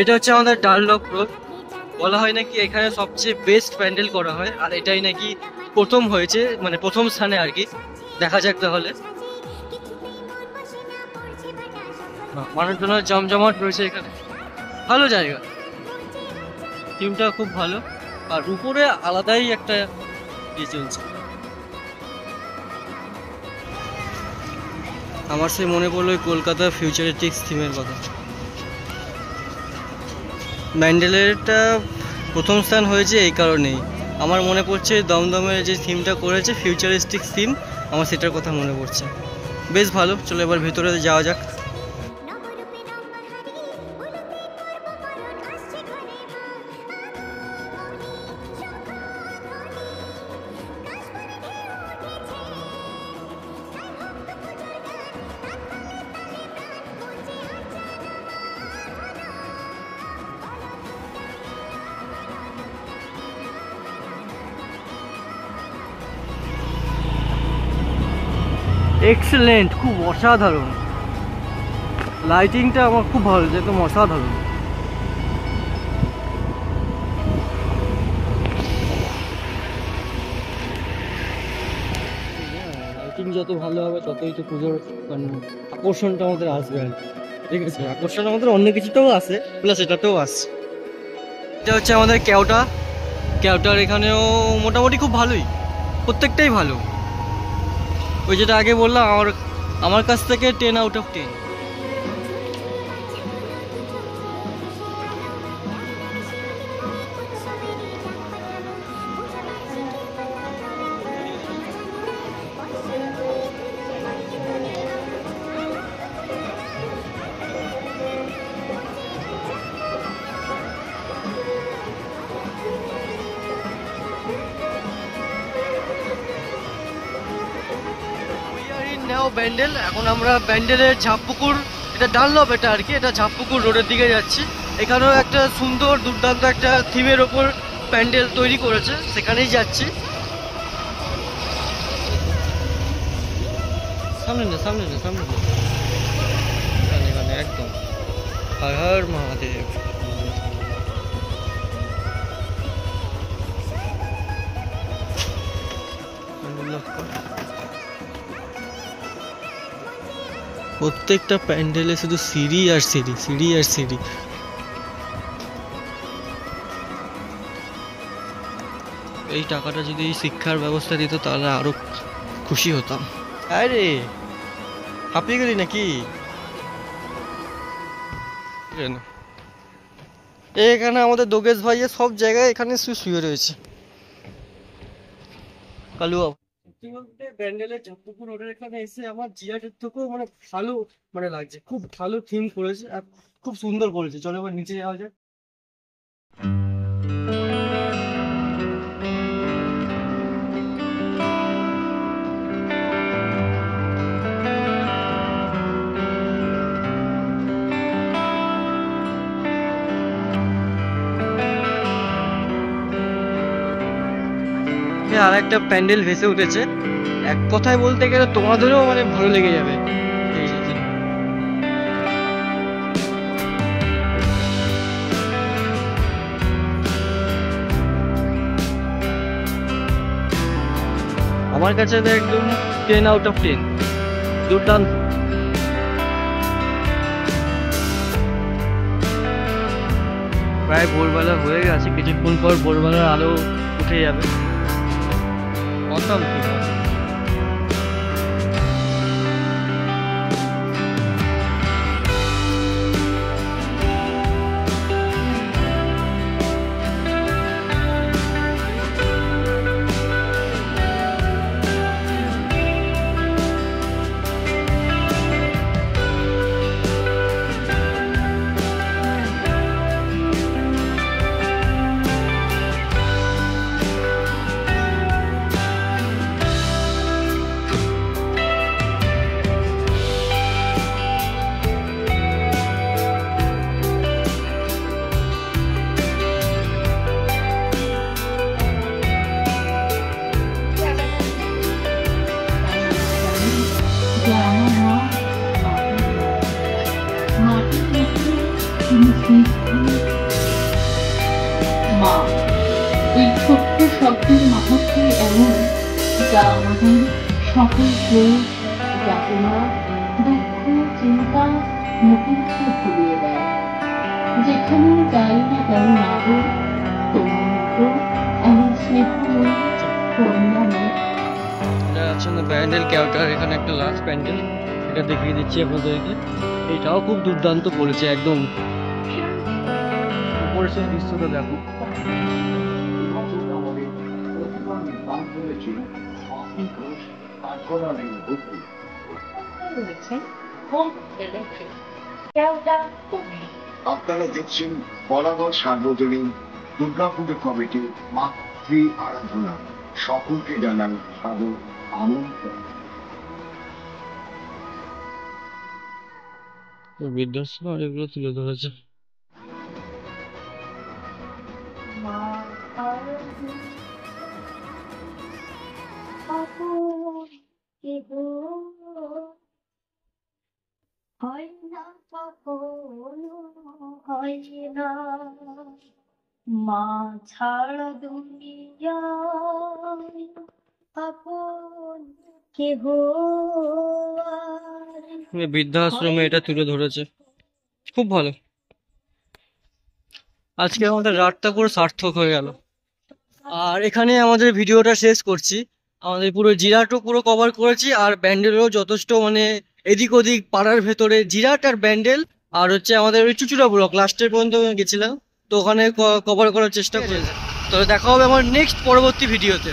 এটা হচ্ছে আমাদের ডানলপ রোড। বলা হয় নাকি এখানে সবচেয়ে বেস্ট প্যান্ডেল করা হয়, আর এটাই নাকি প্রথম হয়েছে, মানে প্রথম স্থানে আর কি। দেখা যাক তাহলে। মানুষজন জমজমাট রয়েছে এখানে, ভালো জায়গা, থিমটা খুব ভালো। আর উপরে আলাদাই একটা ইয়ে চলছে। আমার সে মনে পড়লো ওই কলকাতা ফিউচারিস্টিক্স থিমের কথা। ব্যান্ডেলেরটা প্রথম স্থান হয়েছে এই কারণেই আমার মনে পড়ছে, দমদমের যে থিমটা করেছে ফিউচারিস্টিক থিম, আমার সেটার কথা মনে পড়ছে। বেশ ভালো, চলো এবার ভেতরে যাওয়া যাক। এক্সেলেন্ট, খুব অসাধারণ। লাইটিংটা আমার খুব ভালো, একদম অসাধারণ। লাইটিং যত ভালো হবে ততই তো পুজোর মানে আকর্ষণটা আমাদের আসবে আর কি। ঠিক আছে, আকর্ষণ আমাদের অন্য কিছুতেও আসে, প্লাস এটাতেও আসছে। এটা হচ্ছে আমাদের কেওটা। কেওটার এখানেও মোটামুটি খুব ভালোই, প্রত্যেকটাই ভালো। ওই যেটা আগে বললাম, আমার আমার কাছ থেকে 10/10। ব্যান্ডেল, এখন আমরা ব্যান্ডেলের ঝাপপুকুর, এটা ডানলপ এটা আর কি, এটা ঝাপপুকুর রোডের দিকে যাচ্ছি। এখানেও একটা সুন্দর দুর্দান্ত একটা থিমের ওপর প্যান্ডেল তৈরি করেছে, সেখানেই যাচ্ছি। সামনে না, সামনে না, সামনে না, এখানে এখানে একদম। হর হর মহাদেব। প্রত্যেকটা প্যান্ডেলে শুধু সিঁড়ি আর সিঁড়ি, সিঁড়ি আর সিঁড়ি। এই টাকাটা যদি শিক্ষার ব্যবস্থা দিত তাহলে আরো খুশি হতাম। আরে হাঁপিয়ে গেলি নাকি? এখানে আমাদের দোগেশ ভাইয়ের সব জায়গায় এখানে শুয়ে রয়েছে। কালুয়া ব্যান্ডেলের ঝাপপুকুর রোডের এখানে এসে আমার জিয়াটের থেকেও মানে ভালো মানে লাগছে, খুব ভালো থিম করেছে আর খুব সুন্দর করেছে। চলো এবার নিচে যাওয়া যাক। আর একটা প্যান্ডেল ভেসে উঠেছে, এক কথায় বলতে গেলে তোমাদেরও মানে ভালো লেগে যাবে। আমার কাছে তো একদম 10/10, দুর্দান্ত। প্রায় ভোরবেলা হয়ে গেছে, কিছুক্ষণ পর ভোরবেলার আলো উঠে যাবে। অসাম। মা, এই ছোট্ট শব্দের মাহাত্ম্য এমন, যা আমাদের সকল ক্রোধ, যাতনা, দুঃখ, চিন্তা মুহূর্তে ভুলিয়ে দেয়। যেখানে যাই না কেন না হোক, তোমার মতো এমন স্নেহময়ী, করুণাময় এটা আছে না প্যান্ডেল কেওটার, এখানে একটা লাস্ট প্যান্ডেল, এটা দেখিয়ে দিচ্ছি আপনাদেরকে। এটাও খুব দুর্দান্ত করেছে একদম। উপরের সেই দৃশ্যটা দেখো। আপনারা দেখছেন বলাগড় সার্বজনীন দুর্গাপুজো কমিটি মাতৃ আরাধনা। সকলকে জানান সাদর আমন্ত্রণ। বৃদ্ধাশ্রম আর এগুলো তুলে ধরেছে। মা ছাড়া দুনিয়ায় আপন কেহ বৃদ্ধাশ্রমে এটা তুলে ধরেছে, খুব ভালো। আজকে আমাদের রাতটা পুরো সার্থক হয়ে গেল। আর এখানে আমাদের ভিডিওটা শেষ করছি। আমাদের পুরো জিরাটও পুরো কভার করেছি, আর ব্যান্ডেলও যথেষ্ট, মানে এদিক ওদিক পাড়ার ভেতরে জিরাট আর ব্যান্ডেল, আর হচ্ছে আমাদের ওই চুচুড়া ব্লক লাস্টের পর্যন্ত গেছিলাম, তো ওখানে কভার করার চেষ্টা করেছি। তো দেখা হবে আমার নেক্সট পরবর্তী ভিডিওতে।